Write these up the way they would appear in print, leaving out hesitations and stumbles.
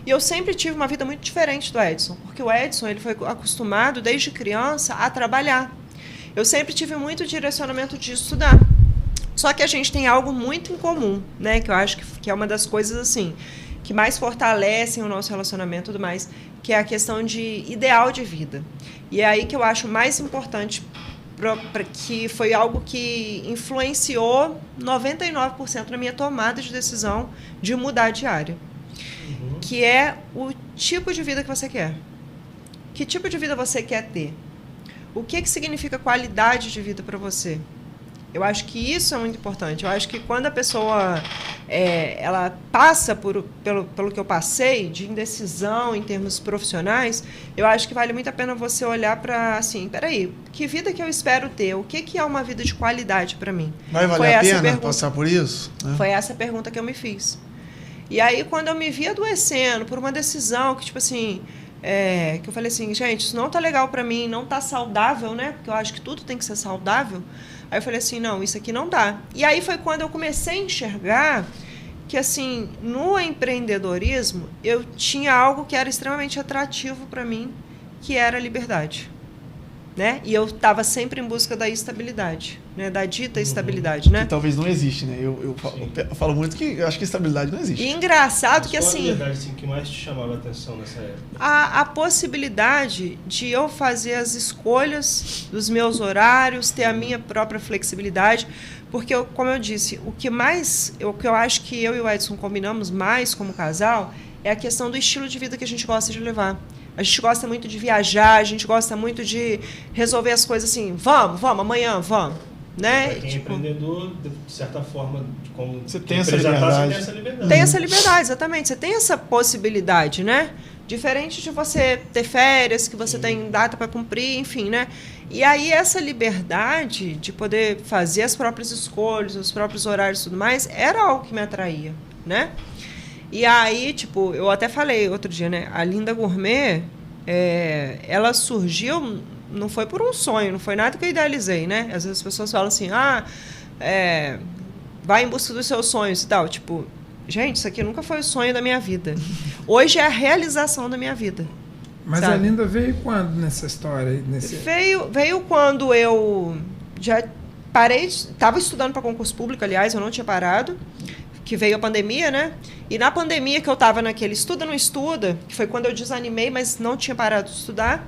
E eu sempre tive uma vida muito diferente do Edson, porque o Edson ele foi acostumado, desde criança, a trabalhar. Eu sempre tive muito direcionamento de estudar. Só que a gente tem algo muito em comum, né? Que eu acho que é uma das coisas, assim, que mais fortalecem o nosso relacionamento e tudo mais, que é a questão de ideal de vida. E é aí que eu acho mais importante, que foi algo que influenciou 99% na minha tomada de decisão de mudar de área. Que é o tipo de vida que você quer. Que tipo de vida você quer ter? O que significa qualidade de vida para você? Eu acho que isso é muito importante. Eu acho que quando a pessoa ela passa pelo que eu passei, de indecisão em termos profissionais, eu acho que vale muito a pena você olhar para, assim, peraí, que vida que eu espero ter? O que é uma vida de qualidade para mim? Vai valer a pena passar por isso? Né? Foi essa a pergunta que eu me fiz. E aí, quando eu me vi adoecendo por uma decisão que, tipo assim, que eu falei assim, gente, isso não tá legal para mim, não tá saudável, né? Porque eu acho que tudo tem que ser saudável. Aí eu falei assim, não, isso aqui não dá. E aí foi quando eu comecei a enxergar que, assim, no empreendedorismo, eu tinha algo que era extremamente atrativo para mim, que era a liberdade. Né? E eu estava sempre em busca da estabilidade, né? Da dita estabilidade, né? Que talvez não existe, né? Eu falo muito que eu acho que estabilidade não existe. E engraçado que, assim... Qual a liberdade assim, que mais te chamava a atenção nessa época? A possibilidade de eu fazer as escolhas dos meus horários, ter a minha própria flexibilidade, porque, como eu disse, o que eu acho que eu e o Edson combinamos mais como casal é a questão do estilo de vida que a gente gosta de levar. A gente gosta muito de viajar, a gente gosta muito de resolver as coisas assim, vamos, amanhã, vamos. Né? Para quem é empreendedor, de certa forma, como você tem essa liberdade. Tem essa liberdade, exatamente. Você tem essa possibilidade, né? Diferente de você ter férias, que você tem data para cumprir, enfim, né? E aí essa liberdade de poder fazer as próprias escolhas, os próprios horários e tudo mais, era algo que me atraía, né? E aí, tipo, eu até falei outro dia, né? A Linda Gourmet, ela surgiu, não foi por um sonho, não foi nada que eu idealizei, né? Às vezes as pessoas falam assim, vai em busca dos seus sonhos e tal. Tipo, gente, isso aqui nunca foi o sonho da minha vida. Hoje é a realização da minha vida. Mas sabe? A Linda veio quando nessa história? Veio quando eu já parei, estava estudando para concurso público, aliás, eu não tinha parado, que veio a pandemia, né? E na pandemia que eu estava naquele estuda, não estuda, que foi quando eu desanimei, mas não tinha parado de estudar,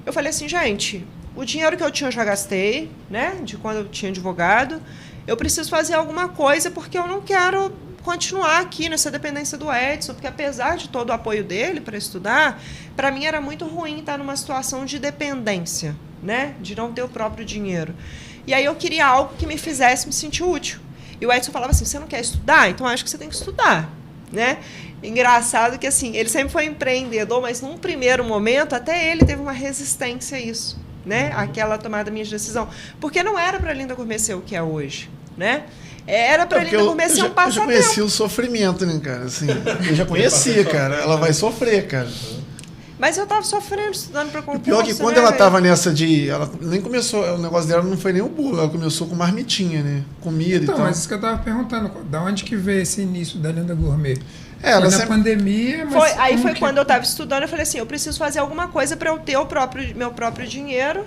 eu falei assim, gente, o dinheiro que eu tinha eu já gastei, né? De quando eu tinha advogado, eu preciso fazer alguma coisa porque eu não quero continuar aqui nessa dependência do Edson, porque apesar de todo o apoio dele para estudar, para mim era muito ruim estar numa situação de dependência, né? De não ter o próprio dinheiro. E aí eu queria algo que me fizesse me sentir útil. E o Edson falava assim, você não quer estudar? Então acho que você tem que estudar, né? Engraçado que, assim, ele sempre foi empreendedor, mas num primeiro momento, até ele teve uma resistência a isso, né? Aquela tomada minha de decisão. Porque não era para a Linda Gourmet ser o que é hoje, né? Era para a Linda Gourmet ser um passatempo. Eu já conhecia o sofrimento, né, cara? Assim, eu já conhecia, cara. Ela vai sofrer, cara. Mas eu estava sofrendo, estudando para concurso. O pior é que quando ela estava nessa de... Ela nem começou... O negócio dela não foi nem o bolo. Ela começou com marmitinha, né? Comida então, e tal. Mas isso que eu estava perguntando. Da onde que veio esse início da Linda Gourmet? Ela foi sempre... na pandemia, mas... Aí foi quando eu estava estudando, eu falei assim, eu preciso fazer alguma coisa para eu ter meu próprio dinheiro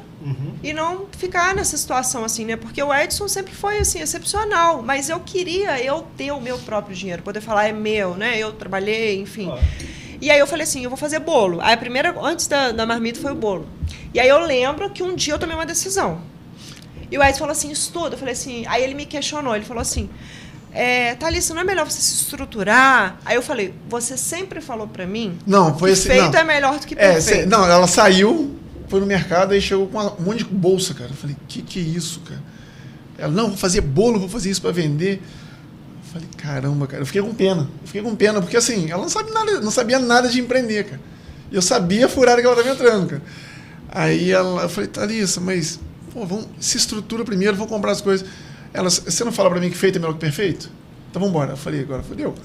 e não ficar nessa situação assim, né? Porque o Edson sempre foi, assim, excepcional, mas eu queria ter o meu próprio dinheiro, poder falar, é meu, né? Eu trabalhei, enfim... E aí eu falei assim, eu vou fazer bolo. Aí a primeira, antes da marmita, foi o bolo. E aí eu lembro que um dia eu tomei uma decisão. E o Edson falou assim, estuda. Eu falei assim, aí ele me questionou, ele falou assim, Thalissa, não é melhor você se estruturar? Aí eu falei, você sempre falou pra mim que assim, feito é melhor do que perfeito. Não, ela saiu, foi no mercado, aí chegou com um monte de bolsa, cara. Eu falei, que é isso, cara? Ela, não, vou fazer bolo, vou fazer isso pra vender. Falei, caramba, cara, eu fiquei com pena, porque assim, ela não sabia nada de empreender, cara. Eu sabia a furada que ela estava entrando, cara. Aí eu falei, Thalissa, mas, vamos, se estrutura primeiro, vou comprar as coisas. Ela, você não fala pra mim que feito é melhor que perfeito? Então vamos embora. Eu falei, agora fodeu.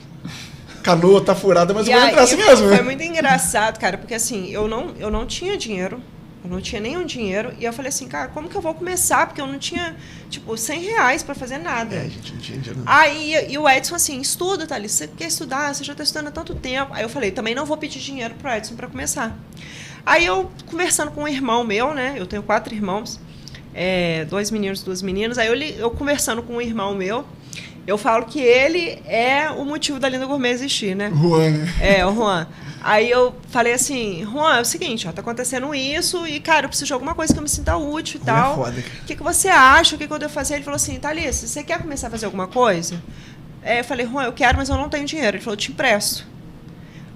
Canoa tá furada, mas eu vou entrar assim mesmo. Foi muito engraçado, cara, porque assim, eu não tinha dinheiro, Eu não tinha nenhum dinheiro. E eu falei assim, cara, como que eu vou começar? Porque eu não tinha, tipo, R$100 para fazer nada. A gente não tinha dinheiro. Aí, e o Edson assim, estuda, Thalys, você quer estudar? Você já está estudando há tanto tempo. Aí eu falei, também não vou pedir dinheiro pro Edson para começar. Aí eu, conversando com um irmão meu, né? Eu tenho 4 irmãos, 2 meninos, 2 meninas. Aí eu conversando com um irmão meu, eu falo que ele é o motivo da Linda Gourmet existir, né? Juan, né? O Juan. Aí eu falei assim, Juan, é o seguinte, ó, tá acontecendo isso e, cara, eu preciso de alguma coisa que eu me sinta útil e Juan tal. é foda, cara. O que você acha? O que eu devo fazer? Ele falou assim, Thalys, você quer começar a fazer alguma coisa? Eu falei, Juan, eu quero, mas eu não tenho dinheiro. Ele falou, eu te empresto.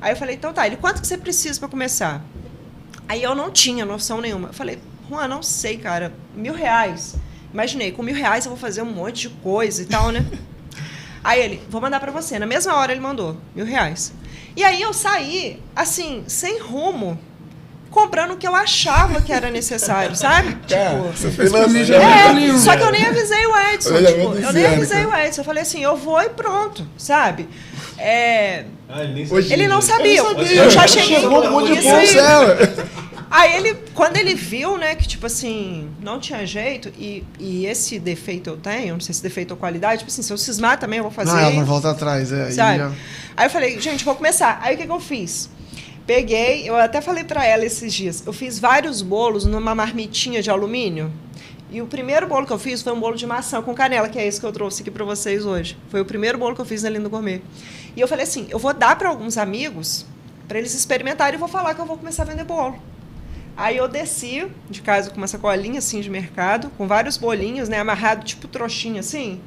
Aí eu falei, então tá. Ele, quanto que você precisa para começar? Aí eu não tinha noção nenhuma. Eu falei, Juan, não sei, cara, R$1.000. Imaginei, com R$1.000 eu vou fazer um monte de coisa e tal, né? Aí ele, vou mandar para você. Na mesma hora ele mandou, R$1.000. E aí eu saí, assim, sem rumo, comprando o que eu achava que era necessário, sabe? Cara, tipo, você fez planejamento. só que eu nem avisei o Edson. Planejamento Tipo, eu nem zero, avisei cara. o Edson. Eu falei assim, eu vou e pronto, sabe? Ele nem sabia. Ele não sabia. Eu não sabia. Eu já cheguei. Chegou um monte de Isso aí. bolsa. Aí ele, quando ele viu, né, que tipo assim, não tinha jeito, e esse defeito eu tenho, não sei se defeito ou qualidade, tipo assim, se eu cismar também eu vou fazer. Não, ela não volta atrás, aí sabe? já... Aí eu falei, gente, vou começar. Aí o que eu fiz? Peguei, eu até falei pra ela esses dias, eu fiz vários bolos numa marmitinha de alumínio. E o primeiro bolo que eu fiz foi um bolo de maçã com canela, que é esse que eu trouxe aqui pra vocês hoje. Foi o primeiro bolo que eu fiz na Linda Gourmet. E eu falei assim, eu vou dar pra alguns amigos, pra eles experimentarem, e vou falar que eu vou começar a vender bolo. Aí eu desci de casa com uma sacolinha assim de mercado, com vários bolinhos, né, amarrado tipo trouxinha assim.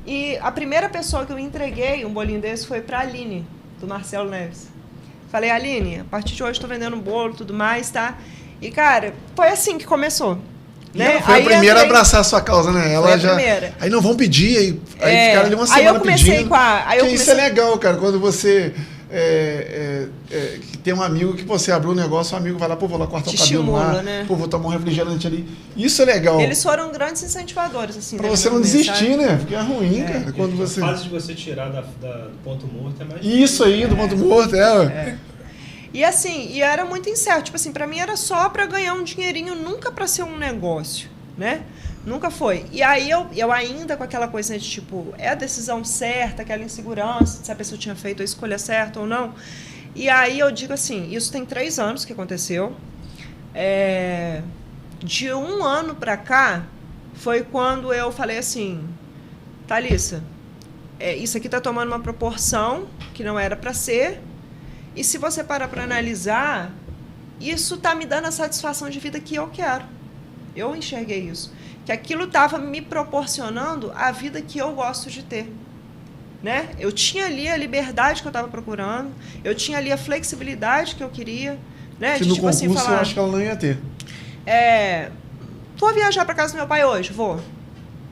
E a primeira pessoa que eu entreguei um bolinho desse foi pra Aline, do Marcelo Neves. Falei, Aline, a partir de hoje estou vendendo bolo e tudo mais, tá? E, cara, foi assim que começou. Né? Ela foi aí a primeira a entrei... abraçar a sua causa, né? Ela foi a já. primeira. Aí não vão pedir, aí ficaram ali uma semana aí eu comecei pedindo. com a... Aí eu Isso é legal, cara, quando você que tem um amigo que você abriu um negócio, o amigo vai lá, pô, vou lá cortar Te o cabelo estimula, lá, né? pô, vou tomar um refrigerante ali. Isso é legal. Eles foram grandes incentivadores, assim. Pra da você não Linda Gourmet, desistir, sabe? né? Porque é ruim, cara, quando você... A fase de você tirar do ponto morto é mais... Isso aí, do ponto morto, E assim, e era muito incerto. Tipo assim, pra mim era só pra ganhar um dinheirinho, nunca pra ser um negócio, né? Nunca foi. E aí eu ainda com aquela coisa de tipo, é a decisão certa, aquela insegurança de saber se eu tinha feito a escolha certa ou não. E aí eu digo assim, isso tem 3 anos que aconteceu. De 1 ano pra cá, foi quando eu falei assim, Thalissa, isso aqui tá tomando uma proporção que não era pra ser. E se você parar para analisar, isso está me dando a satisfação de vida que eu quero. Eu enxerguei isso. Que aquilo estava me proporcionando a vida que eu gosto de ter. Né? Eu tinha ali a liberdade que eu estava procurando, eu tinha ali a flexibilidade que eu queria. Né? Que de, no tipo concurso assim, falar, eu acho que ela não ia ter. vou viajar para casa do meu pai hoje?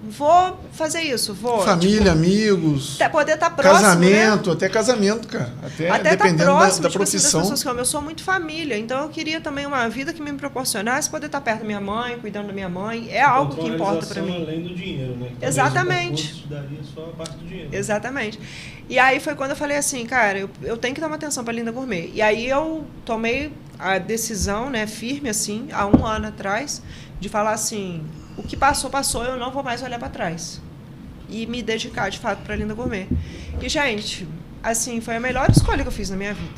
Vou fazer isso, vou. Família, tipo, amigos, até poder estar próximo, casamento, né? até casamento, cara. Até tá dependendo próximo, da tipo assim, das profissão. pessoas que eu sou muito família, então eu queria também uma vida que me proporcionasse poder estar perto da minha mãe, cuidando da minha mãe, é algo que importa para mim. Além do dinheiro, né? Talvez Exatamente. o concurso te daria só a parte do dinheiro. Exatamente. E aí foi quando eu falei assim, cara, eu tenho que dar uma atenção para a Linda Gourmet. E aí eu tomei a decisão, né, firme assim, há 1 ano atrás, de falar assim, o que passou, passou, eu não vou mais olhar para trás. E me dedicar, de fato, para a Linda Gourmet. E, gente, assim, foi a melhor escolha que eu fiz na minha vida.